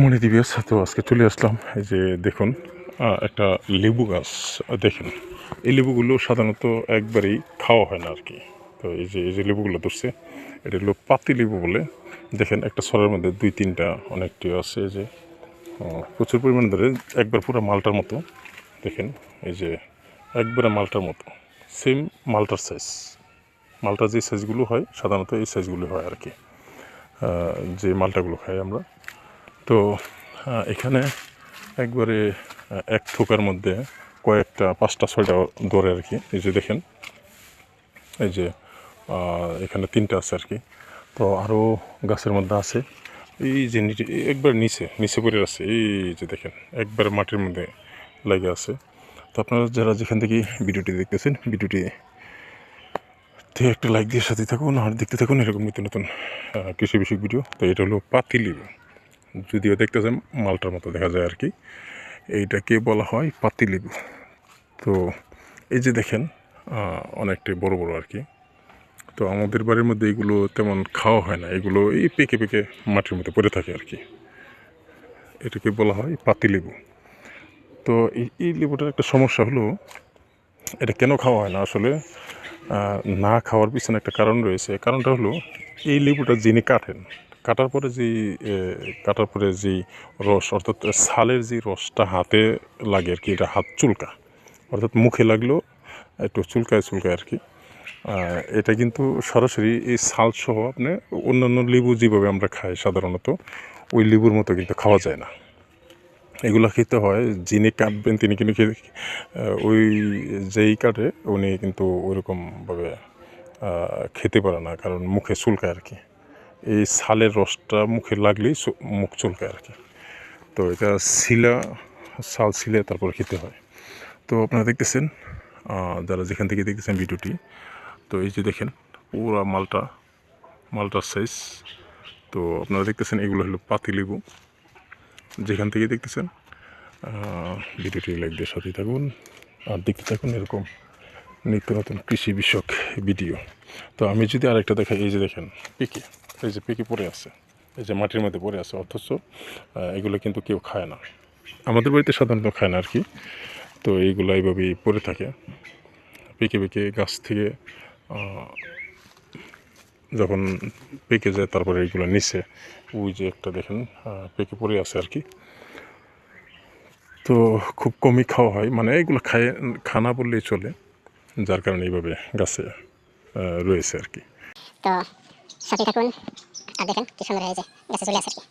মনে দিবিয়াস তো আজকে চলে আসলাম। এই যে দেখুন একটা লেবু গাছ দেখেন। এই লেবুগুলো সাধারণত একবারেই খাওয়া হয় না আর কি। তো এই যে লেবুগুলো ধরছে, এটা হলো পাতি লেবু বলে। দেখেন একটা ছড়ার মধ্যে 2-3টা অনেকটি আছে। এই যে প্রচুর পরিমাণে ধরে একবার পুরো মালটার মতো। দেখেন এই যে একবারে মালটার মতো, সেম মালটার সাইজ। মালটার যে সাইজগুলো হয় সাধারণত এই সাইজগুলো হয় আর কি, যে মালটাগুলো খাই আমরা। তো এখানে একবারে এক থোকার মধ্যে কয়েকটা 5টা-6টা ধরে আর কি। এই যে দেখেন, এই যে এখানে 3টা আছে আর কি। তো আরও গাছের মধ্যে আছে। এই যে একবার নিচে পড়ে আছে। এই যে দেখেন একবার মাটির মধ্যে লেগে আছে। তো আপনারা যারা যেখান থেকে ভিডিওটি দেখতেছেন, ভিডিওটি একটা লাইক দিয়ে সাথে থাকুন আর দেখতে থাকুন এরকম নিত্য নতুন কৃষি বিষয়ক ভিডিও। তো এটা হলো পাতিলেবু, যদিও দেখতেছেন মালটার মতো দেখা যায় আর কি। এইটাকে বলা হয় পাতিলেবু। তো এই যে দেখেন অনেকটাই বড় বড় আর কি। তো আমাদের বাড়ির মধ্যে এগুলো তেমন খাওয়া হয় না, এগুলো এই পেকে পেকে মাটির মধ্যে পড়ে থাকে আর কি। এটাকে বলা হয় পাতিলেবু। তো এই লেবুটার একটা সমস্যা হলো, এটা কেন খাওয়া হয় না আসলে, না খাওয়ার পিছনে একটা কারণ রয়েছে। কারণটা হলো এই লেবুটা যিনি কাটার পরে যেই রস, অর্থাৎ ছালের যে রসটা হাতে লাগে আর কি, এটা হাত চুলকা, অর্থাৎ মুখে লাগলেও একটু চুলকায় আর কি। এটা কিন্তু সরাসরি এই ছালসহ আপনি অন্যান্য লেবু যেভাবে আমরা খাই সাধারণত ওই লেবুর মতো কিন্তু খাওয়া যায় না। এগুলো খেতে হয় যিনি কাটবেন তিনি কিন্তু ওই যেই কাটে উনি কিন্তু ওইরকমভাবে খেতে পারে না, কারণ মুখে চুলকায় আর কি। এই ছালের রসটা মুখে লাগলেই মুখ চুলকায় আর কি। তো এটা ছাল ছিলে তারপর খেতে হয়। তো আপনারা দেখতেছেন, যারা যেখান থেকে দেখতেছেন ভিডিওটি, তো এই যে দেখেন পুরা মালটার সাইজ। তো আপনারা দেখতেছেন এগুলো হলো পাতিলেবু। যেখান থেকে দেখতেছেন ভিডিওটি লাইক দিয়ে সাথে থাকুন আর দেখতে থাকুন এরকম নিত্য নতুন কৃষি বিষয়ক ভিডিও। তো আমি যদি আরেকটা দেখাই, এই যে দেখেন পেকে, এই যে পেকে পড়ে আছে, এই যে মাটির মধ্যে পড়ে আছে, অথচ এগুলো কিন্তু কেউ খায় না, আমাদের বাড়িতে সাধারণত খায় না আর কি। তো এইগুলো এইভাবেই পড়ে থাকে পেকে গাছ থেকে যখন পেকে যায়, তারপরে এইগুলো নিচে ওই যে একটা দেখেন পেকে পড়ে আছে আর কি। তো খুব কমই খাওয়া হয়, মানে এগুলো খানা বললেই চলে, যার কারণে এইভাবে গাছে রয়েছে আর কি। তো সাথে থাকুন আর দেখেন কি সুন্দর হয়েছে গাছে চলে আসে আর কি।